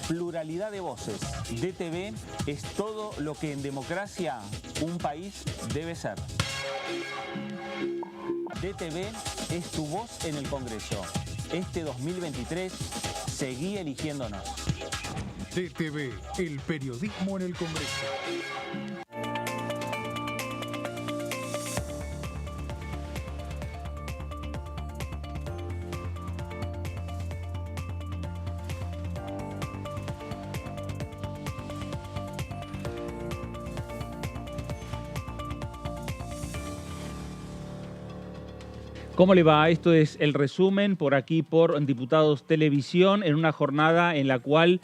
pluralidad de voces. DTV es todo lo que en democracia un país debe ser. DTV es tu voz en el Congreso. Este 2023, seguí eligiéndonos. DTV, el periodismo en el Congreso. ¿Cómo le va? Esto es el resumen por aquí por Diputados Televisión en una jornada en la cual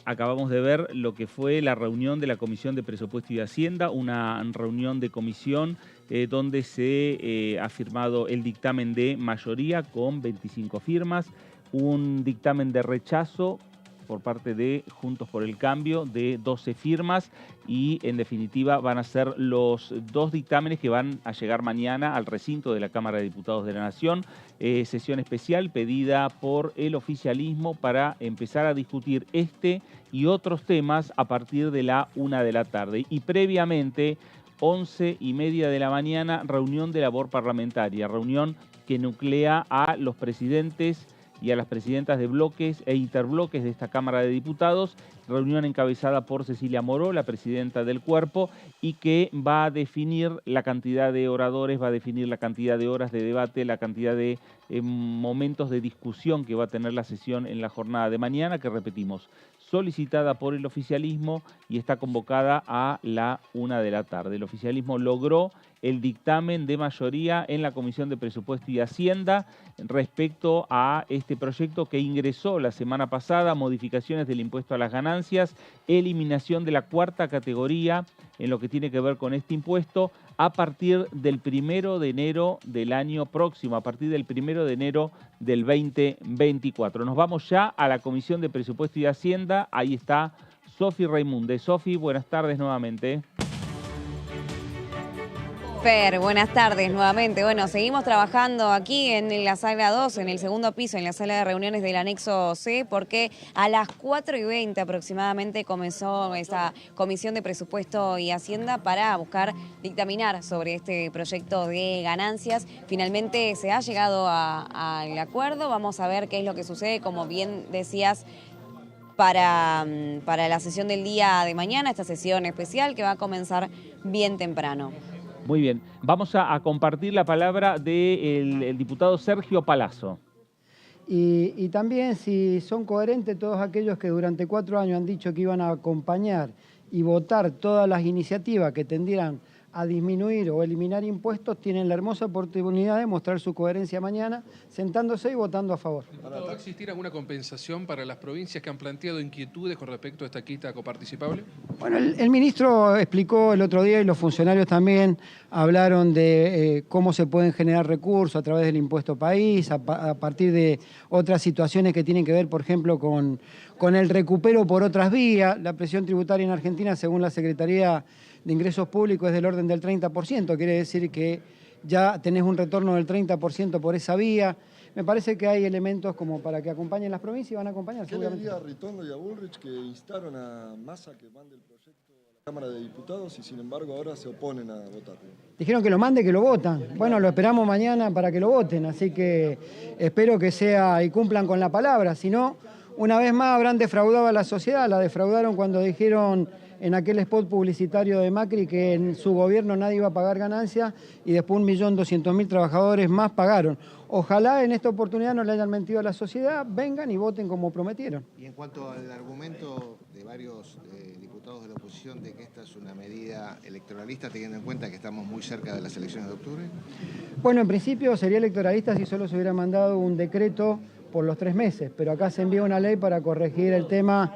acabamos de ver lo que fue la reunión de la Comisión de Presupuesto y Hacienda, una reunión de comisión donde se ha firmado el dictamen de mayoría con 25 firmas, un dictamen de rechazo por parte de Juntos por el Cambio de 12 firmas y en definitiva van a ser los dos dictámenes que van a llegar mañana al recinto de la Cámara de Diputados de la Nación. Sesión especial pedida por el oficialismo para empezar a discutir este y otros temas a partir de la 1 de la tarde. Y previamente, 11:30 de la mañana, reunión de labor parlamentaria, reunión que nuclea a los presidentes y a las presidentas de bloques e interbloques de esta Cámara de Diputados, reunión encabezada por Cecilia Moró, la presidenta del cuerpo, y que va a definir la cantidad de oradores, va a definir la cantidad de horas de debate, la cantidad de momentos de discusión que va a tener la sesión en la jornada de mañana, que repetimos, solicitada por el oficialismo y está convocada a la 1 de la tarde. El oficialismo logró el dictamen de mayoría en la Comisión de Presupuesto y Hacienda respecto a este proyecto que ingresó la semana pasada, modificaciones del impuesto a las ganancias, eliminación de la cuarta categoría en lo que tiene que ver con este impuesto a partir del 1 de enero del año próximo, a partir del 1 de enero del 2024. Nos vamos ya a la Comisión de Presupuesto y Hacienda. Ahí está Sofi Raimunde. Sofi, buenas tardes nuevamente. Fer, buenas tardes nuevamente. Bueno, seguimos trabajando aquí en la sala 2, en el segundo piso, en la sala de reuniones del anexo C, porque a las 4:20 aproximadamente comenzó esta Comisión de Presupuesto y Hacienda para buscar dictaminar sobre este proyecto de ganancias. Finalmente se ha llegado al acuerdo. Vamos a ver qué es lo que sucede, como bien decías, para la sesión del día de mañana, esta sesión especial que va a comenzar bien temprano. Muy bien, vamos a compartir la palabra del diputado Sergio Palazzo. Y también si son coherentes todos aquellos que durante 4 años han dicho que iban a acompañar y votar todas las iniciativas que tendieran a disminuir o eliminar impuestos, tienen la hermosa oportunidad de mostrar su coherencia mañana, sentándose y votando a favor. ¿Va a existir alguna compensación para las provincias que han planteado inquietudes con respecto a esta quita coparticipable? Bueno, el ministro explicó el otro día y los funcionarios también hablaron de cómo se pueden generar recursos a través del impuesto país, a partir de otras situaciones que tienen que ver, por ejemplo, con el recupero por otras vías. La presión tributaria en Argentina, según la Secretaría de Ingresos Públicos, es del orden del 30%. Quiere decir que ya tenés un retorno del 30% por esa vía. Me parece que hay elementos como para que acompañen las provincias y van a acompañar. ¿Qué le diría a Ritondo y a Bullrich que instaron a Massa que mande el proyecto a la Cámara de Diputados y sin embargo ahora se oponen a votarlo? Dijeron que lo mande, que lo votan. Bueno, lo esperamos mañana para que lo voten, así que espero que sea y cumplan con la palabra. Si no, una vez más habrán defraudado a la sociedad. La defraudaron cuando dijeron en aquel spot publicitario de Macri que en su gobierno nadie iba a pagar ganancias y después 1.200.000 trabajadores más pagaron. Ojalá en esta oportunidad no le hayan mentido a la sociedad, vengan y voten como prometieron. Y en cuanto al argumento de varios diputados de la oposición de que esta es una medida electoralista, teniendo en cuenta que estamos muy cerca de las elecciones de octubre. Bueno, en principio sería electoralista si solo se hubiera mandado un decreto por los 3 meses, pero acá se envía una ley para corregir el tema,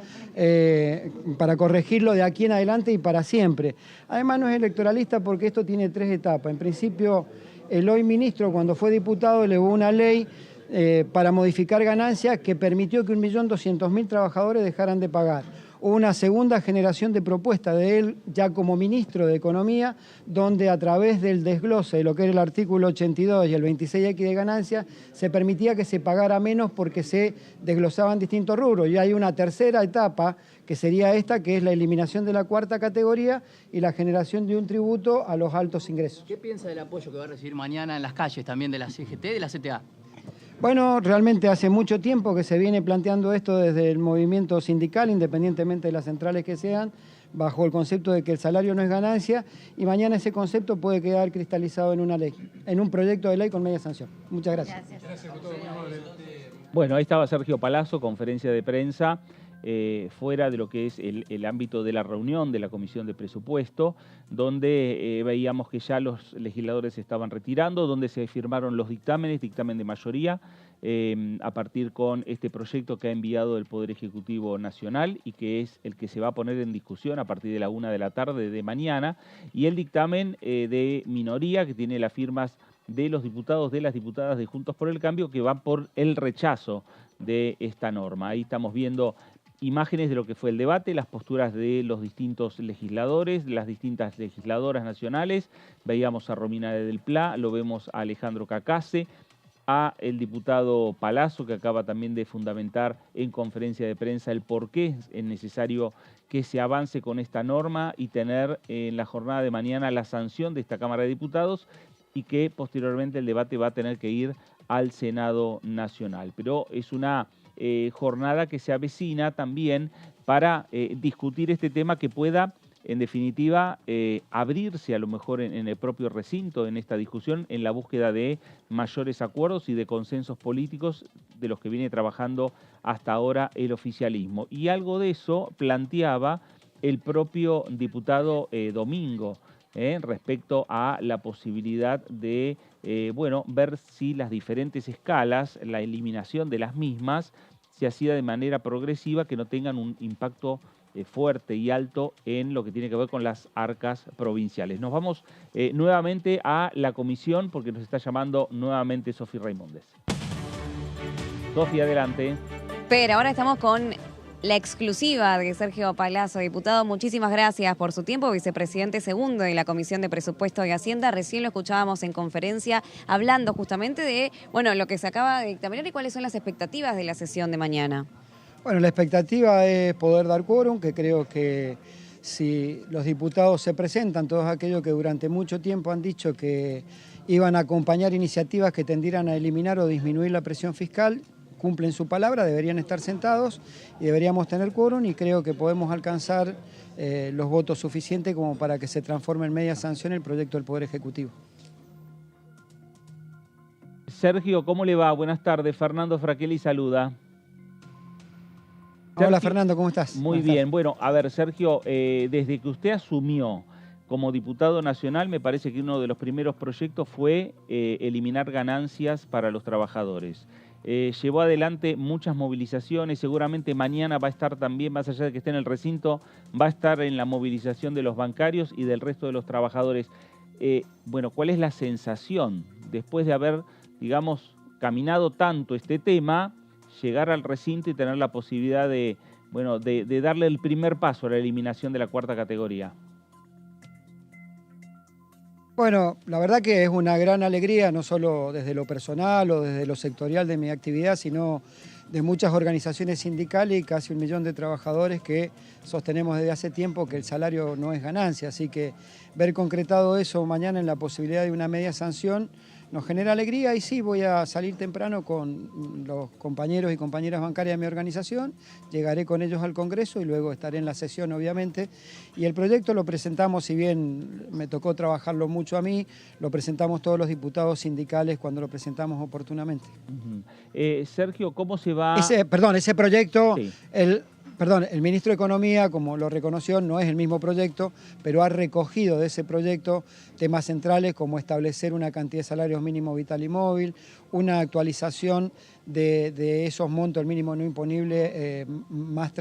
para corregirlo de aquí en adelante y para siempre. Además no es electoralista porque esto tiene 3 etapas. En principio, el hoy ministro, cuando fue diputado, elevó una ley para modificar ganancias que permitió que 1.200.000 trabajadores dejaran de pagar. una segunda generación de propuesta de él ya como ministro de Economía, donde a través del desglose de lo que era el artículo 82 y el 26X de ganancia, se permitía que se pagara menos porque se desglosaban distintos rubros. Y hay una tercera etapa, que sería esta, que es la eliminación de la cuarta categoría y la generación de un tributo a los altos ingresos. ¿Qué piensa del apoyo que va a recibir mañana en las calles también de la CGT y de la CTA? Bueno, realmente hace mucho tiempo que se viene planteando esto desde el movimiento sindical, independientemente de las centrales que sean, bajo el concepto de que el salario no es ganancia, y mañana ese concepto puede quedar cristalizado en una ley, en un proyecto de ley con media sanción. Muchas gracias. Bueno, ahí estaba Sergio Palazzo, conferencia de prensa, fuera de lo que es el ámbito de la reunión de la Comisión de Presupuesto, donde veíamos que ya los legisladores se estaban retirando, donde se firmaron los dictámenes, dictamen de mayoría, a partir con este proyecto que ha enviado el Poder Ejecutivo Nacional y que es el que se va a poner en discusión a partir de la 1 de la tarde de mañana, y el dictamen de minoría que tiene las firmas de los diputados, de las diputadas de Juntos por el Cambio, que va por el rechazo de esta norma. Ahí estamos viendo imágenes de lo que fue el debate, las posturas de los distintos legisladores, las distintas legisladoras nacionales. Veíamos a Romina del Pla, lo vemos a Alejandro Cacase, a el diputado Palazzo, que acaba también de fundamentar en conferencia de prensa el por qué es necesario que se avance con esta norma y tener en la jornada de mañana la sanción de esta Cámara de Diputados, y que posteriormente el debate va a tener que ir al Senado Nacional. Pero es una jornada que se avecina también para discutir este tema que pueda, en definitiva, abrirse a lo mejor en el propio recinto, en esta discusión, en la búsqueda de mayores acuerdos y de consensos políticos de los que viene trabajando hasta ahora el oficialismo. Y algo de eso planteaba el propio diputado Domingo, respecto a la posibilidad de ver si las diferentes escalas, la eliminación de las mismas, se hacía de manera progresiva, que no tengan un impacto fuerte y alto en lo que tiene que ver con las arcas provinciales. Nos vamos nuevamente a la comisión porque nos está llamando nuevamente Sofi Raimondes. Sofi, adelante. Pero ahora estamos con la exclusiva de Sergio Palazzo, diputado. Muchísimas gracias por su tiempo, vicepresidente segundo de la Comisión de Presupuesto y Hacienda. Recién lo escuchábamos en conferencia hablando justamente de lo que se acaba de dictaminar y cuáles son las expectativas de la sesión de mañana. Bueno, la expectativa es poder dar quórum, que creo que si los diputados se presentan, todos aquellos que durante mucho tiempo han dicho que iban a acompañar iniciativas que tendieran a eliminar o disminuir la presión fiscal, cumplen su palabra, deberían estar sentados y deberíamos tener quórum, y creo que podemos alcanzar los votos suficientes como para que se transforme en media sanción el proyecto del Poder Ejecutivo. Sergio, ¿cómo le va? Buenas tardes. Fernando Fraquelli saluda. Hola Sergio, Fernando, ¿cómo estás? Muy bien. Bueno, a ver, Sergio, desde que usted asumió como diputado nacional, me parece que uno de los primeros proyectos fue eliminar ganancias para los trabajadores. Llevó adelante muchas movilizaciones, seguramente mañana va a estar también, más allá de que esté en el recinto, va a estar en la movilización de los bancarios y del resto de los trabajadores. ¿Cuál es la sensación después de haber, digamos, caminado tanto este tema, llegar al recinto y tener la posibilidad de darle el primer paso a la eliminación de la cuarta categoría? Bueno, la verdad que es una gran alegría, no solo desde lo personal o desde lo sectorial de mi actividad, sino de muchas organizaciones sindicales y casi 1 millón de trabajadores que sostenemos desde hace tiempo que el salario no es ganancia. Así que ver concretado eso mañana en la posibilidad de una media sanción nos genera alegría, y sí, voy a salir temprano con los compañeros y compañeras bancarias de mi organización, llegaré con ellos al Congreso y luego estaré en la sesión, obviamente. Y el proyecto lo presentamos, si bien me tocó trabajarlo mucho a mí, lo presentamos todos los diputados sindicales cuando lo presentamos oportunamente. Sergio, ¿cómo se va...? Ese proyecto... Sí. El ministro de Economía, como lo reconoció, no es el mismo proyecto, pero ha recogido de ese proyecto temas centrales como establecer una cantidad de salarios mínimo vital y móvil, una actualización de esos montos, el mínimo no imponible, más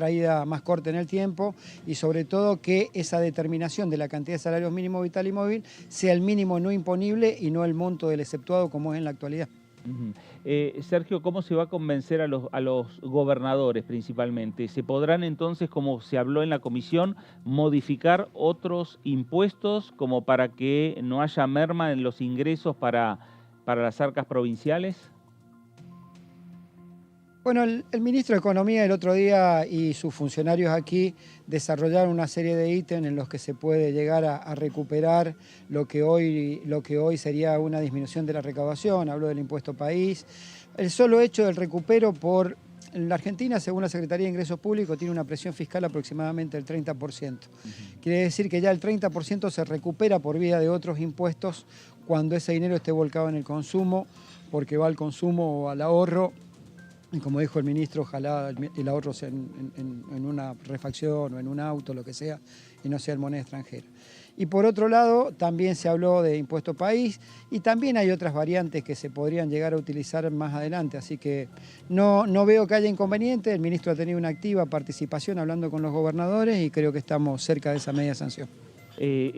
corta en el tiempo, y sobre todo que esa determinación de la cantidad de salarios mínimo vital y móvil sea el mínimo no imponible y no el monto del exceptuado como es en la actualidad. Sergio, ¿cómo se va a convencer a los gobernadores principalmente? ¿Se podrán entonces, como se habló en la comisión, modificar otros impuestos como para que no haya merma en los ingresos para las arcas provinciales? Bueno, el ministro de Economía el otro día y sus funcionarios aquí desarrollaron una serie de ítems en los que se puede llegar a recuperar lo que hoy sería una disminución de la recaudación. Habló del impuesto país. El solo hecho del recupero en la Argentina, según la Secretaría de Ingresos Públicos, tiene una presión fiscal aproximadamente del 30%. Quiere decir que ya el 30% se recupera por vía de otros impuestos cuando ese dinero esté volcado en el consumo, porque va al consumo o al ahorro. Y como dijo el ministro, ojalá el ahorro sea en una refacción o en un auto, lo que sea, y no sea en moneda extranjera. Y por otro lado, también se habló de impuesto país y también hay otras variantes que se podrían llegar a utilizar más adelante. Así que no veo que haya inconveniente. El ministro ha tenido una activa participación hablando con los gobernadores y creo que estamos cerca de esa media sanción.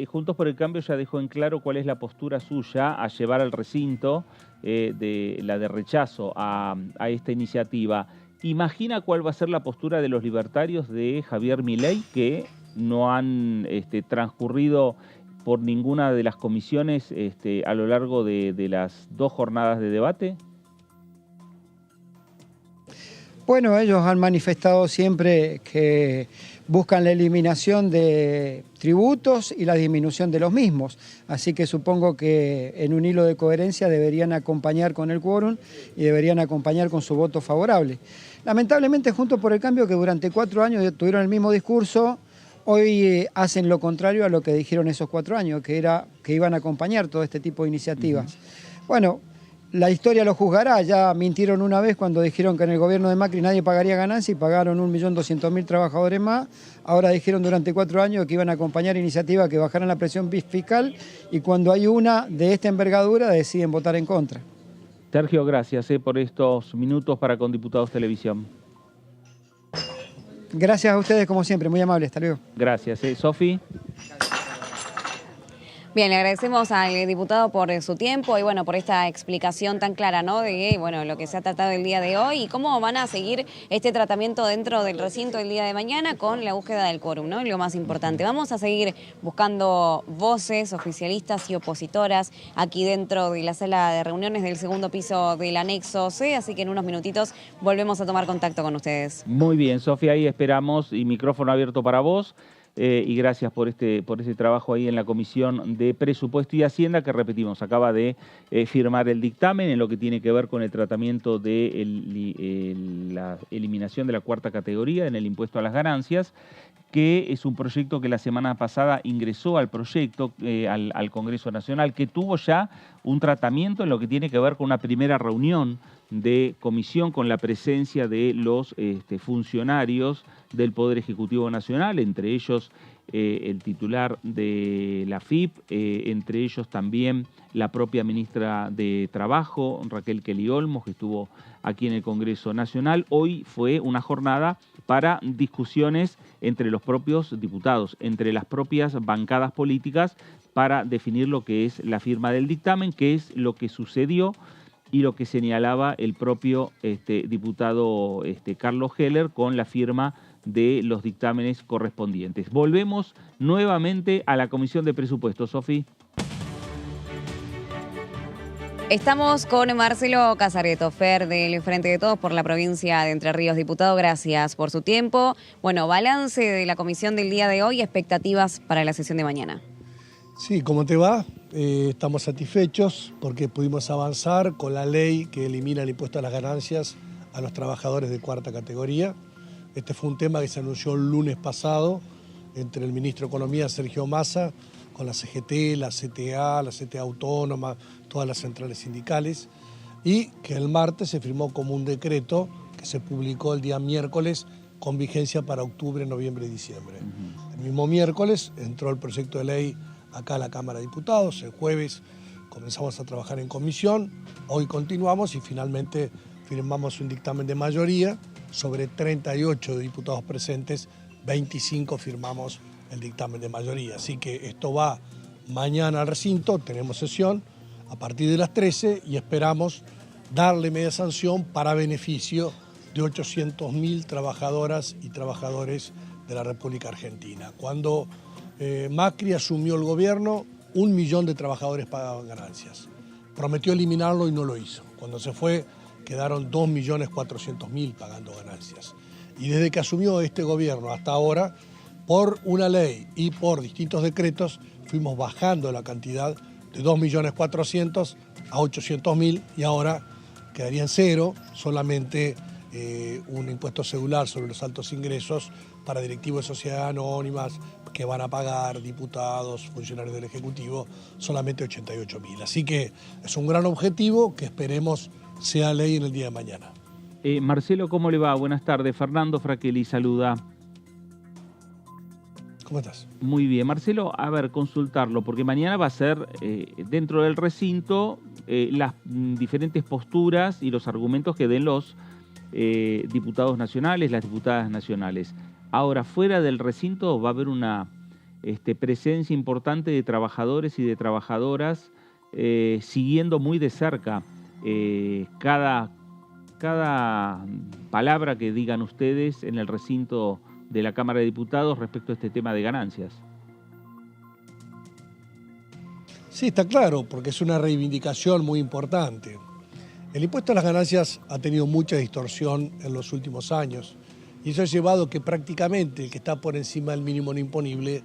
Juntos por el Cambio ya dejó en claro cuál es la postura suya a llevar al recinto de rechazo a esta iniciativa. ¿Imagina cuál va a ser la postura de los libertarios de Javier Milei, que no han transcurrido por ninguna de las comisiones a lo largo de las 2 jornadas de debate? Bueno, ellos han manifestado siempre que buscan la eliminación de tributos y la disminución de los mismos. Así que supongo que en un hilo de coherencia deberían acompañar con el quórum y deberían acompañar con su voto favorable. Lamentablemente, Juntos por el Cambio, que durante 4 años tuvieron el mismo discurso, hoy hacen lo contrario a lo que dijeron esos 4 años, que era que iban a acompañar todo este tipo de iniciativas. Bueno, la historia lo juzgará. Ya mintieron una vez cuando dijeron que en el gobierno de Macri nadie pagaría ganancia y pagaron 1.200.000 trabajadores más. Ahora dijeron durante 4 años que iban a acompañar iniciativas que bajaran la presión fiscal y cuando hay una de esta envergadura deciden votar en contra. Sergio, gracias por estos minutos para Con Diputados Televisión. Gracias a ustedes como siempre, muy amable. Hasta luego. Gracias. Sofi. Bien, le agradecemos al diputado por su tiempo y bueno, por esta explicación tan clara, ¿no? De lo que se ha tratado el día de hoy y cómo van a seguir este tratamiento dentro del recinto el día de mañana con la búsqueda del quórum, ¿no? Lo más importante. Vamos a seguir buscando voces oficialistas y opositoras aquí dentro de la sala de reuniones del segundo piso del anexo C, así que en unos minutitos volvemos a tomar contacto con ustedes. Muy bien, Sofía, ahí esperamos y micrófono abierto para vos. Y gracias por este trabajo ahí en la Comisión de Presupuesto y Hacienda, que repetimos, acaba de firmar el dictamen en lo que tiene que ver con el tratamiento de la eliminación de la 4ª categoría en el impuesto a las ganancias, que es un proyecto que la semana pasada ingresó al proyecto, al Congreso Nacional, que tuvo ya un tratamiento en lo que tiene que ver con una primera reunión de comisión con la presencia de los funcionarios del Poder Ejecutivo Nacional, entre ellos el titular de la FIP, entre ellos también la propia ministra de Trabajo, Raquel Kelly Olmos, que estuvo aquí en el Congreso Nacional. Hoy fue una jornada para discusiones entre los propios diputados, entre las propias bancadas políticas, para definir lo que es la firma del dictamen, que es lo que sucedió y lo que señalaba el propio diputado Carlos Heller con la firma de los dictámenes correspondientes. Volvemos nuevamente a la Comisión de Presupuestos, Sofi. Estamos con Marcelo Casareto, Fer del Frente de Todos por la provincia de Entre Ríos. Diputado, gracias por su tiempo. Bueno, balance de la comisión del día de hoy, expectativas para la sesión de mañana. Sí, ¿cómo te va? Estamos satisfechos porque pudimos avanzar con la ley que elimina el impuesto a las ganancias a los trabajadores de 4ª categoría. Este fue un tema que se anunció el lunes pasado entre el ministro de Economía, Sergio Massa, con la CGT, la CTA Autónoma, todas las centrales sindicales, y que el martes se firmó como un decreto que se publicó el día miércoles con vigencia para octubre, noviembre y diciembre. El mismo miércoles entró el proyecto de ley acá a la Cámara de Diputados. El jueves comenzamos a trabajar en comisión, hoy continuamos y finalmente firmamos un dictamen de mayoría. Sobre 38 diputados presentes, 25 firmamos el dictamen de mayoría. Así que esto va mañana al recinto, tenemos sesión a partir de las 13 y esperamos darle media sanción para beneficio de 800.000 trabajadoras y trabajadores de la República Argentina. Cuando Macri asumió el gobierno, 1 millón de trabajadores pagaban ganancias. Prometió eliminarlo y no lo hizo. Cuando se fue, quedaron 2.400.000 pagando ganancias. Y desde que asumió este gobierno hasta ahora, por una ley y por distintos decretos, fuimos bajando la cantidad de 2.400.000 a 800.000 y ahora quedaría en cero, solamente un impuesto cedular sobre los altos ingresos para directivos de sociedades anónimas que van a pagar diputados, funcionarios del Ejecutivo, solamente 88.000. Así que es un gran objetivo que esperemos sea ley en el día de mañana. Marcelo, ¿cómo le va? Buenas tardes. Fernando Fraquelli saluda. ¿Cómo estás? Muy bien. Marcelo, a ver, consultarlo, porque mañana va a ser dentro del recinto las diferentes posturas y los argumentos que den los diputados nacionales, las diputadas nacionales. Ahora, fuera del recinto va a haber una presencia importante de trabajadores y de trabajadoras siguiendo muy de cerca cada palabra que digan ustedes en el recinto de la Cámara de Diputados respecto a este tema de ganancias. Sí, está claro, porque es una reivindicación muy importante. El impuesto a las ganancias ha tenido mucha distorsión en los últimos años y eso ha llevado que prácticamente el que está por encima del mínimo no imponible,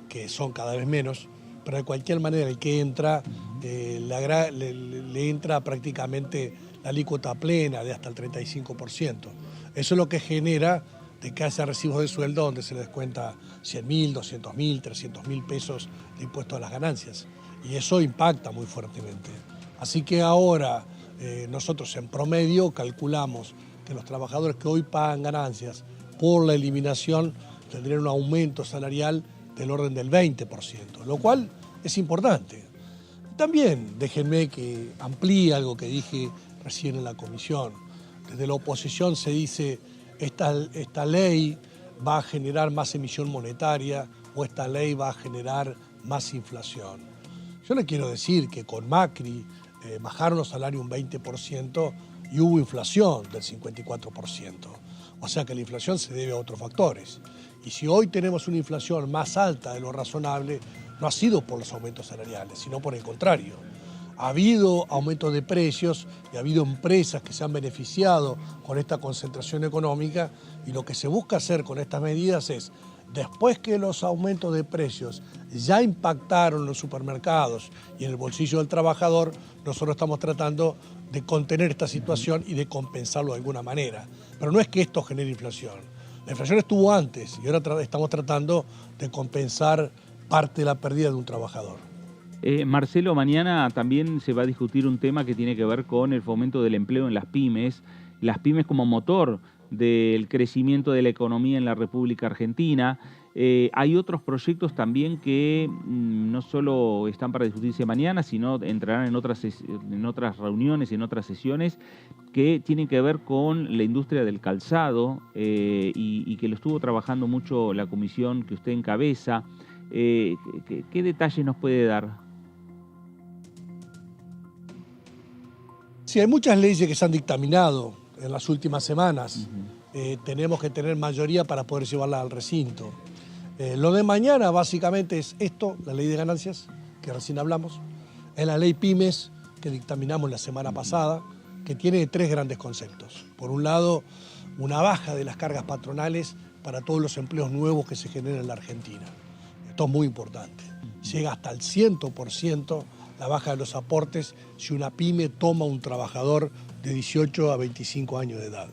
que son cada vez menos, pero de cualquier manera el que entra, le entra prácticamente la alícuota plena de hasta el 35%. Eso es lo que genera de que haya recibos de sueldo donde se les descuenta 100.000, 200.000, 300.000 pesos de impuesto a las ganancias. Y eso impacta muy fuertemente. Así que ahora nosotros en promedio calculamos que los trabajadores que hoy pagan ganancias por la eliminación tendrían un aumento salarial del orden del 20%, lo cual es importante. También déjenme que amplíe algo que dije recién en la comisión. Desde la oposición se dice esta ley va a generar más emisión monetaria o esta ley va a generar más inflación. Yo le quiero decir que con Macri bajaron los salarios un 20% y hubo inflación del 54%. O sea que la inflación se debe a otros factores. Y si hoy tenemos una inflación más alta de lo razonable, no ha sido por los aumentos salariales, sino por el contrario. Ha habido aumentos de precios y ha habido empresas que se han beneficiado con esta concentración económica y lo que se busca hacer con estas medidas es, después que los aumentos de precios ya impactaron en los supermercados y en el bolsillo del trabajador, nosotros estamos tratando de contener esta situación y de compensarlo de alguna manera. Pero no es que esto genere inflación. La inflación estuvo antes y ahora estamos tratando de compensar parte de la pérdida de un trabajador. Marcelo, mañana también se va a discutir un tema que tiene que ver con el fomento del empleo en las pymes como motor del crecimiento de la economía en la República Argentina. Hay otros proyectos también que no solo están para discutirse mañana, sino entrarán en otras reuniones, en otras sesiones, que tienen que ver con la industria del calzado y que lo estuvo trabajando mucho la comisión que usted encabeza. ¿Qué detalles nos puede dar? Sí, hay muchas leyes que se han dictaminado en las últimas semanas. Tenemos que tener mayoría para poder llevarla al recinto. Lo de mañana básicamente es esto, la ley de ganancias, que recién hablamos, es la ley pymes que dictaminamos la semana pasada, que tiene 3 grandes conceptos. Por un lado, una baja de las cargas patronales para todos los empleos nuevos que se generan en la Argentina. Esto es muy importante. Llega hasta el 100% la baja de los aportes si una pyme toma un trabajador de 18 a 25 años de edad.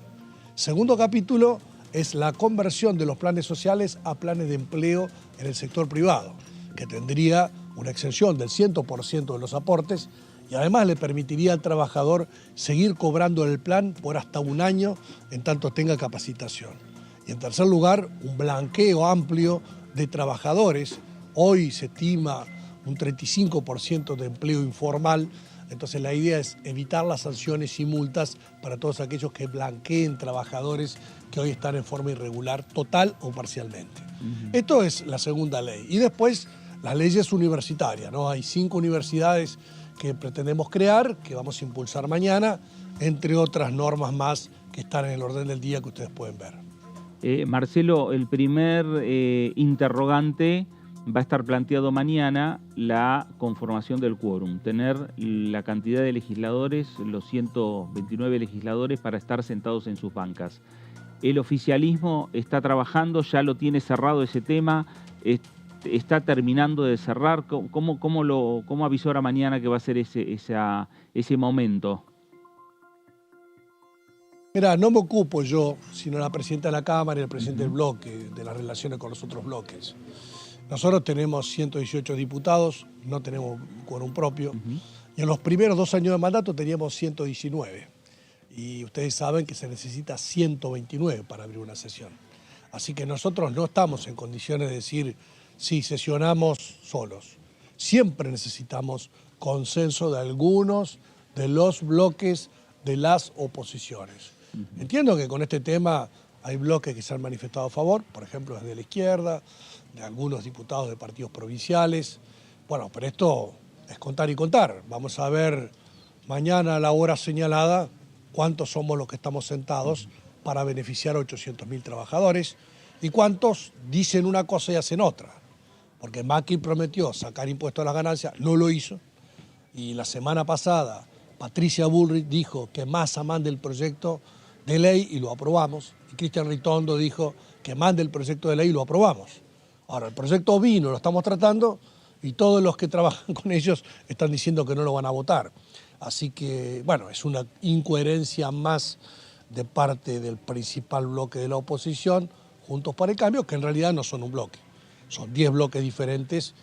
Segundo capítulo es la conversión de los planes sociales a planes de empleo en el sector privado, que tendría una exención del 100% de los aportes y además le permitiría al trabajador seguir cobrando el plan por hasta 1 año en tanto tenga capacitación. Y en tercer lugar, un blanqueo amplio de trabajadores. Hoy se estima un 35% de empleo informal, entonces la idea es evitar las sanciones y multas para todos aquellos que blanqueen trabajadores que hoy están en forma irregular, total o parcialmente. Esto es la segunda ley. Y después las leyes universitarias, ¿no? Hay 5 universidades que pretendemos crear, que vamos a impulsar mañana, entre otras normas más que están en el orden del día que ustedes pueden ver. Marcelo, el primer interrogante va a estar planteado mañana, la conformación del quórum, tener la cantidad de legisladores, los 129 legisladores para estar sentados en sus bancas. El oficialismo está trabajando, ya lo tiene cerrado ese tema, está terminando de cerrar. ¿Cómo avisora mañana que va a ser ese momento? Mira, no me ocupo yo, sino la presidenta de la Cámara y el presidente del bloque, de las relaciones con los otros bloques. Nosotros tenemos 118 diputados, no tenemos quórum propio, y en los primeros 2 años de mandato teníamos 119. Y ustedes saben que se necesita 129 para abrir una sesión. Así que nosotros no estamos en condiciones de decir, sí, sesionamos solos. Siempre necesitamos consenso de algunos de los bloques de las oposiciones. Entiendo que con este tema hay bloques que se han manifestado a favor, por ejemplo, desde la izquierda, de algunos diputados de partidos provinciales. Bueno, pero esto es contar y contar. Vamos a ver mañana a la hora señalada cuántos somos los que estamos sentados para beneficiar a 800.000 trabajadores y cuántos dicen una cosa y hacen otra. Porque Macri prometió sacar impuestos a las ganancias, no lo hizo. Y la semana pasada Patricia Bullrich dijo que Massa mande el proyecto de ley y lo aprobamos. Y Cristian Ritondo dijo que mande el proyecto de ley y lo aprobamos. Ahora, el proyecto vino, lo estamos tratando y todos los que trabajan con ellos están diciendo que no lo van a votar. Así que, bueno, es una incoherencia más de parte del principal bloque de la oposición, Juntos por el Cambio, que en realidad no son un bloque. Son 10 bloques diferentes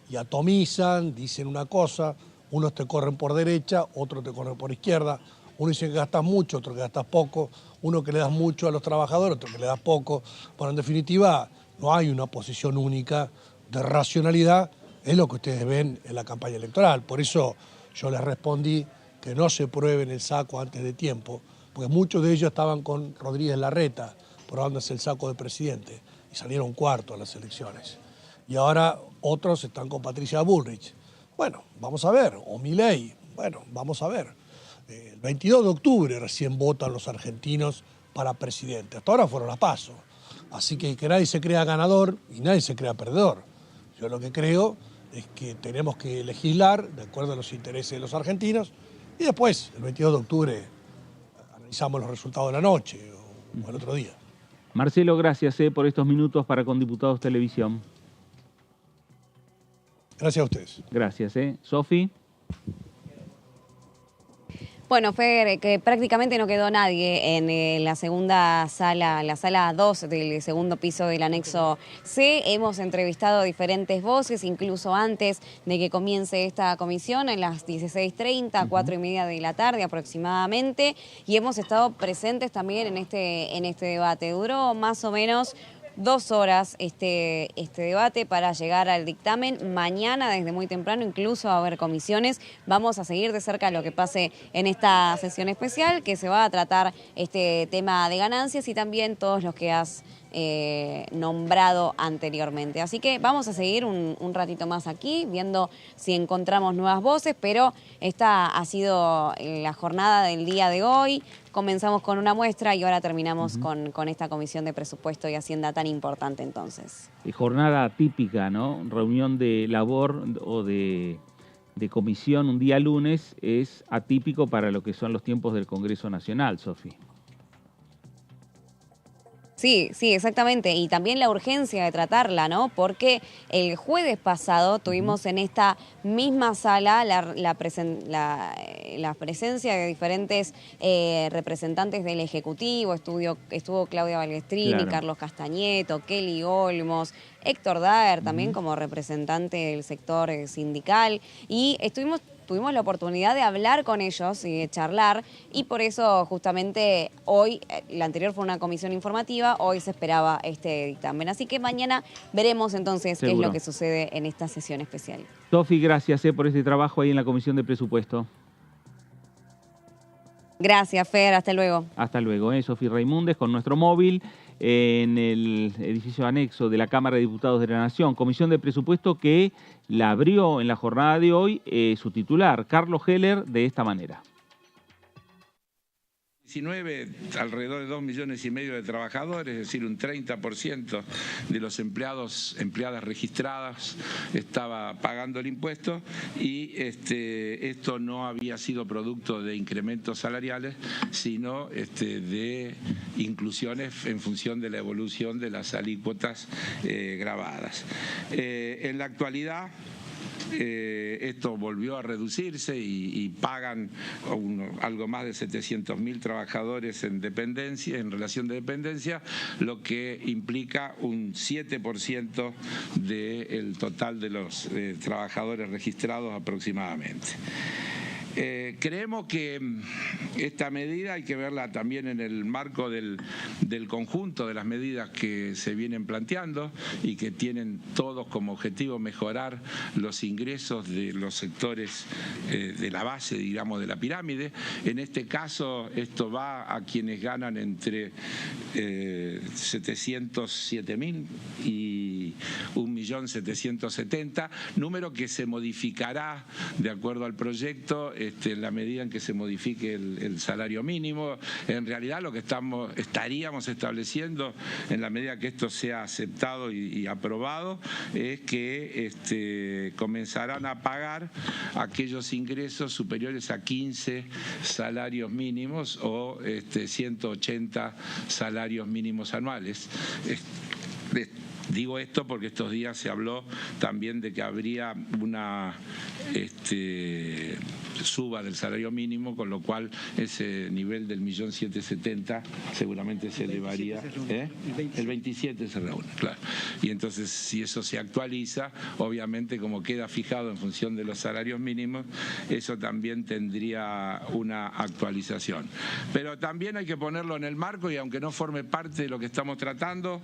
y atomizan, dicen una cosa, unos te corren por derecha, otros te corren por izquierda, uno dice que gastas mucho, otro que gastas poco, uno que le das mucho a los trabajadores, otro que le das poco. Bueno, en definitiva, no hay una posición única de racionalidad, es lo que ustedes ven en la campaña electoral. Por eso yo les respondí que no se prueben el saco antes de tiempo, porque muchos de ellos estaban con Rodríguez Larreta probándose el saco de presidente y salieron cuarto a las elecciones. Y ahora otros están con Patricia Bullrich. Bueno, vamos a ver, o Milei, bueno, vamos a ver. El 22 de octubre recién votan los argentinos para presidente. Hasta ahora fueron las PASO. Así que nadie se crea ganador y nadie se crea perdedor. Yo lo que creo es que tenemos que legislar de acuerdo a los intereses de los argentinos y después, el 22 de octubre, analizamos los resultados de la noche o el otro día. Marcelo, gracias por estos minutos para Con Diputados Televisión. Gracias a ustedes. Gracias. Sofi. Bueno, Fer, que prácticamente no quedó nadie en la segunda sala, la sala 2 del segundo piso del anexo C. Hemos entrevistado diferentes voces, incluso antes de que comience esta comisión, en las 16:30, 4:30 de la tarde aproximadamente, y hemos estado presentes también en este debate. Duró más o menos 2 horas este debate para llegar al dictamen. Mañana, desde muy temprano, incluso va a haber comisiones. Vamos a seguir de cerca lo que pase en esta sesión especial, que se va a tratar este tema de ganancias y también todos los que has nombrado anteriormente. Así que vamos a seguir un ratito más aquí, viendo si encontramos nuevas voces, pero esta ha sido la jornada del día de hoy. Comenzamos con una muestra y ahora terminamos con esta comisión de presupuesto y hacienda tan importante entonces. Jornada atípica, ¿no? Reunión de labor o de comisión un día lunes es atípico para lo que son los tiempos del Congreso Nacional, Sofi. Sí, exactamente. Y también la urgencia de tratarla, ¿no? Porque el jueves pasado tuvimos en esta misma sala la presencia de diferentes representantes del Ejecutivo. Estuvo Claudia Balestrini, claro, Carlos Castañeto, Kelly Olmos, Héctor Daer también como representante del sector sindical. Y tuvimos la oportunidad de hablar con ellos y de charlar, y por eso justamente hoy, la anterior fue una comisión informativa, hoy se esperaba este dictamen. Así que mañana veremos entonces qué es lo que sucede en esta sesión especial. Sofi, gracias por este trabajo ahí en la Comisión de Presupuesto. Gracias, Fer, hasta luego. Hasta luego, Sofi Raimundes con nuestro móvil. en el edificio anexo de la Cámara de Diputados de la Nación. Comisión de Presupuesto que la abrió en la jornada de hoy su titular, Carlos Heller, de esta manera. 19, alrededor de 2,5 millones de trabajadores, es decir, un 30% de los empleadas registradas estaba pagando el impuesto y esto no había sido producto de incrementos salariales, sino de inclusiones en función de la evolución de las alícuotas grabadas. En la actualidad, esto volvió a reducirse y pagan algo más de 700.000 trabajadores en relación de dependencia, lo que implica un 7% del total de los trabajadores registrados aproximadamente. Creemos que esta medida hay que verla también en el marco del conjunto de las medidas que se vienen planteando y que tienen todos como objetivo mejorar los ingresos de los sectores de la base, digamos, de la pirámide. En este caso, esto va a quienes ganan entre 707.000 y 1.770.000, número que se modificará de acuerdo al proyecto en la medida en que se modifique el salario mínimo. En realidad lo que estaríamos estableciendo, en la medida que esto sea aceptado y aprobado, es que comenzarán a pagar aquellos ingresos superiores a 15 salarios mínimos o 180 salarios mínimos anuales. Digo esto porque estos días se habló también de que habría una suba del salario mínimo, con lo cual ese nivel del 1.770.000 seguramente se elevaría. El 27 se reúne, claro. Y entonces, si eso se actualiza, obviamente, como queda fijado en función de los salarios mínimos, eso también tendría una actualización. Pero también hay que ponerlo en el marco, y aunque no forme parte de lo que estamos tratando,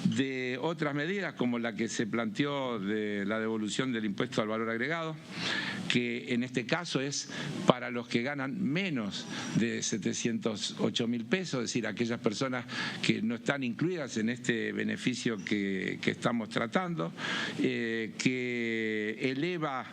de otras medidas como la que se planteó de la devolución del impuesto al valor agregado, que en este caso es para los que ganan menos de 708.000 pesos, es decir, aquellas personas que no están incluidas en este beneficio que estamos tratando, que eleva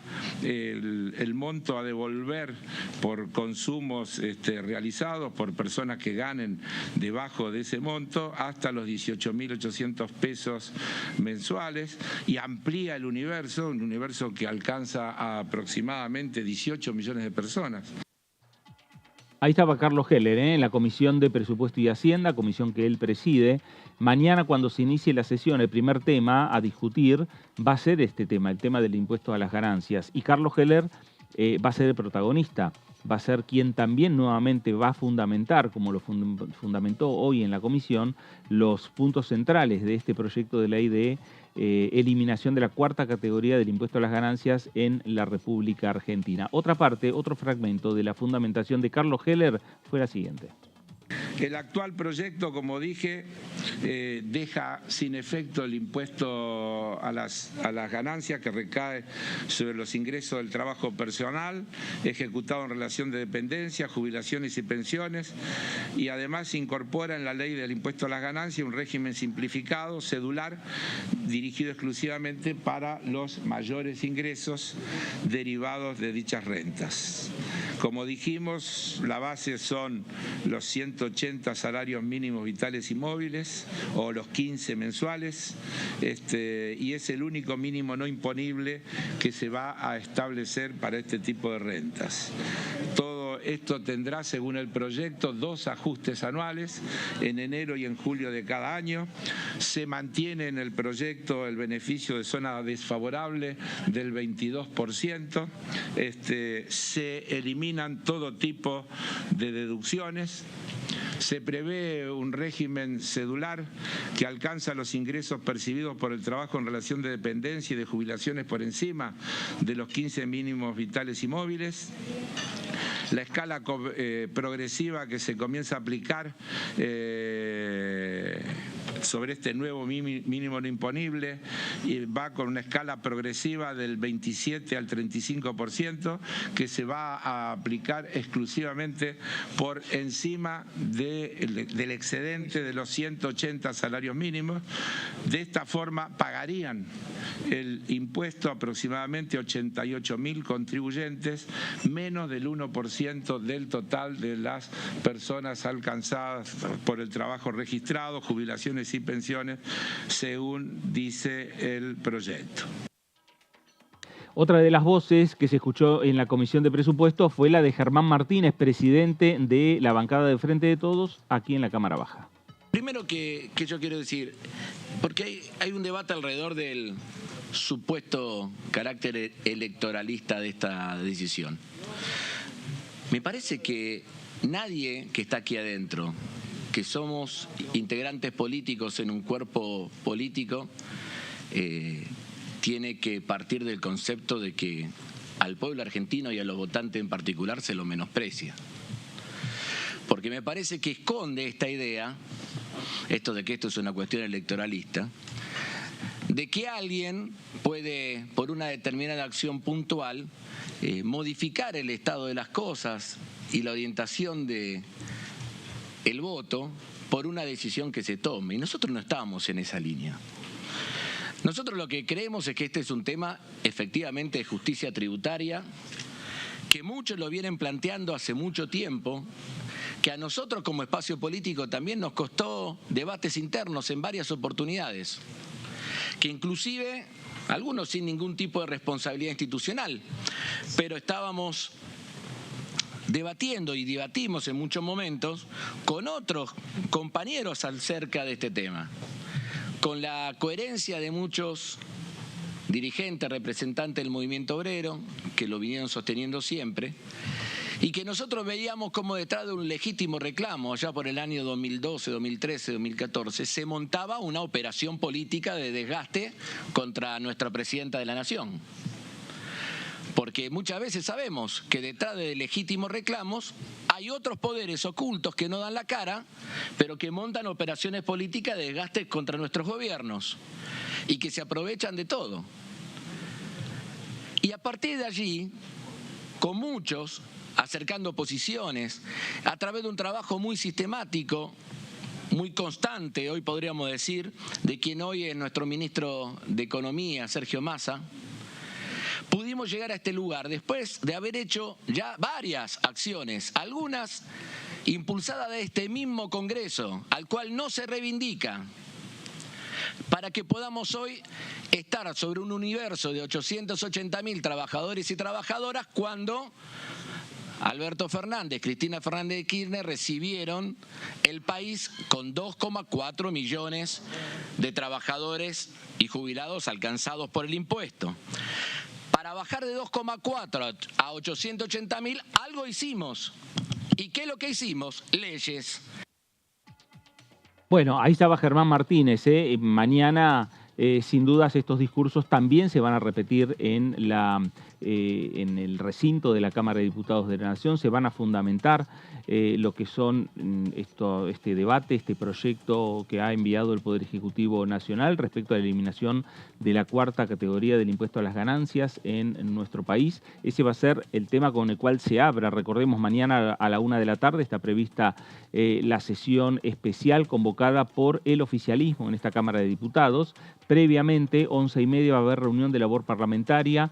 el monto a devolver por consumos realizados por personas que ganen debajo de ese monto hasta los 18.800 pesos mensuales, y amplía el universo, un universo que alcanza a aproximadamente 18 millones de personas. Ahí estaba Carlos Heller, en la Comisión de Presupuesto y Hacienda, comisión que él preside. Mañana, cuando se inicie la sesión, el primer tema a discutir va a ser este tema, el tema del impuesto a las ganancias. Y Carlos Heller va a ser el protagonista, va a ser quien también nuevamente va a fundamentar, como lo fundamentó hoy en la comisión, los puntos centrales de este proyecto de ley de eliminación de la cuarta categoría del impuesto a las ganancias en la República Argentina. Otra parte, otro fragmento de la fundamentación de Carlos Heller fue la siguiente. El actual proyecto, como dije, deja sin efecto el impuesto a las ganancias que recae sobre los ingresos del trabajo personal ejecutado en relación de dependencia, jubilaciones y pensiones, y además incorpora en la ley del impuesto a las ganancias un régimen simplificado, cedular, dirigido exclusivamente para los mayores ingresos derivados de dichas rentas. Como dijimos, la base son los 180 salarios mínimos vitales y móviles o los 15 mensuales, y es el único mínimo no imponible que se va a establecer para este tipo de rentas. Todo esto tendrá, según el proyecto, 2 ajustes anuales, en enero y en julio de cada año. Se mantiene en el proyecto el beneficio de zona desfavorable del 22%. Se eliminan todo tipo de deducciones. Se prevé un régimen cedular que alcanza los ingresos percibidos por el trabajo en relación de dependencia y de jubilaciones por encima de los 15 mínimos vitales y móviles. La escala progresiva que se comienza a aplicar sobre este nuevo mínimo no imponible y va con una escala progresiva del 27 al 35% que se va a aplicar exclusivamente por encima del excedente de los 180 salarios mínimos. De esta forma pagarían el impuesto aproximadamente 88.000 contribuyentes, menos del 1% del total de las personas alcanzadas por el trabajo registrado, jubilaciones y pensiones, según dice el proyecto. Otra de las voces que se escuchó en la Comisión de Presupuestos fue la de Germán Martínez, presidente de la bancada de Frente de Todos, aquí en la Cámara Baja. Primero que yo quiero decir, porque hay un debate alrededor del supuesto carácter electoralista de esta decisión. Me parece que nadie que está aquí adentro, que somos integrantes políticos en un cuerpo político, tiene que partir del concepto de que al pueblo argentino y a los votantes en particular se lo menosprecia. Porque me parece que esconde esta idea, esto de que esto es una cuestión electoralista, de que alguien puede, por una determinada acción puntual, modificar el estado de las cosas y la orientación del voto por una decisión que se tome. Y nosotros no estamos en esa línea. Nosotros lo que creemos es que este es un tema efectivamente de justicia tributaria, que muchos lo vienen planteando hace mucho tiempo, que a nosotros como espacio político también nos costó debates internos en varias oportunidades, que inclusive algunos sin ningún tipo de responsabilidad institucional, pero estábamos debatiendo y debatimos en muchos momentos con otros compañeros acerca de este tema, con la coherencia de muchos dirigentes, representantes del movimiento obrero, que lo vinieron sosteniendo siempre, y que nosotros veíamos como detrás de un legítimo reclamo, allá por el año 2012, 2013, 2014, se montaba una operación política de desgaste contra nuestra presidenta de la Nación. Porque muchas veces sabemos que detrás de legítimos reclamos hay otros poderes ocultos que no dan la cara, pero que montan operaciones políticas de desgaste contra nuestros gobiernos y que se aprovechan de todo. Y a partir de allí, con muchos acercando posiciones, a través de un trabajo muy sistemático, muy constante, hoy podríamos decir, de quien hoy es nuestro ministro de Economía, Sergio Massa, pudimos llegar a este lugar después de haber hecho ya varias acciones, algunas impulsadas de este mismo Congreso, al cual no se reivindica, para que podamos hoy estar sobre un universo de 880.000 trabajadores y trabajadoras cuando Alberto Fernández, Cristina Fernández de Kirchner recibieron el país con 2,4 millones de trabajadores y jubilados alcanzados por el impuesto. Para bajar de 2,4 a 880.000, algo hicimos. ¿Y qué es lo que hicimos? Leyes. Bueno, ahí estaba Germán Martínez. Mañana, sin dudas, estos discursos también se van a repetir en el recinto de la Cámara de Diputados de la Nación. Se van a fundamentar lo que son este debate, este proyecto que ha enviado el Poder Ejecutivo Nacional respecto a la eliminación de la cuarta categoría del impuesto a las ganancias en nuestro país. Ese va a ser el tema con el cual se abra. Recordemos, mañana a la 1 de la tarde está prevista la sesión especial convocada por el oficialismo en esta Cámara de Diputados. Previamente, 11:30, va a haber reunión de labor parlamentaria.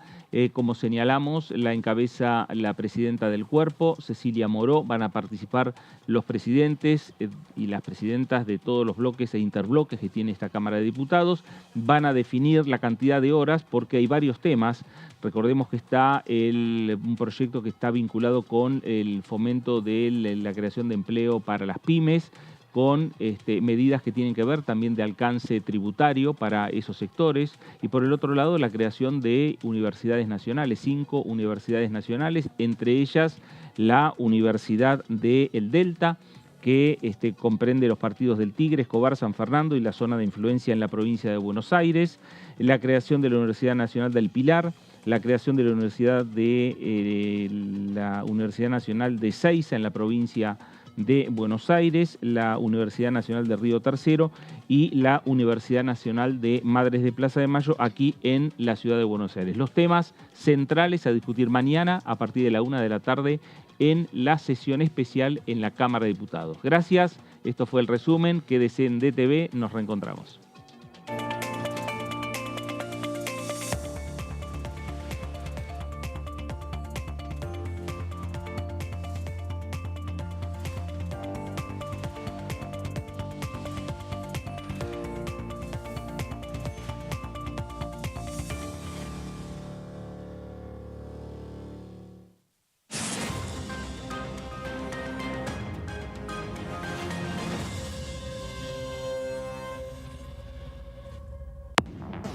Como señalamos, la encabeza la presidenta del cuerpo, Cecilia Moró. Van a participar los presidentes y las presidentas de todos los bloques e interbloques que tiene esta Cámara de Diputados. Van a definir la cantidad de horas porque hay varios temas. Recordemos que está un proyecto que está vinculado con el fomento de la creación de empleo para las pymes, con medidas que tienen que ver también de alcance tributario para esos sectores, y por el otro lado la creación de universidades nacionales, 5 universidades nacionales, entre ellas la Universidad del Delta, que comprende los partidos del Tigre, Escobar, San Fernando y la zona de influencia en la provincia de Buenos Aires, la creación de la Universidad Nacional del Pilar, la creación de la Universidad Nacional de Seiza en la provincia de Buenos Aires, la Universidad Nacional de Río Tercero y la Universidad Nacional de Madres de Plaza de Mayo, aquí en la ciudad de Buenos Aires. Los temas centrales a discutir mañana a partir de la 1 de la tarde en la sesión especial en la Cámara de Diputados. Gracias, esto fue el resumen, quédese en DTV, nos reencontramos.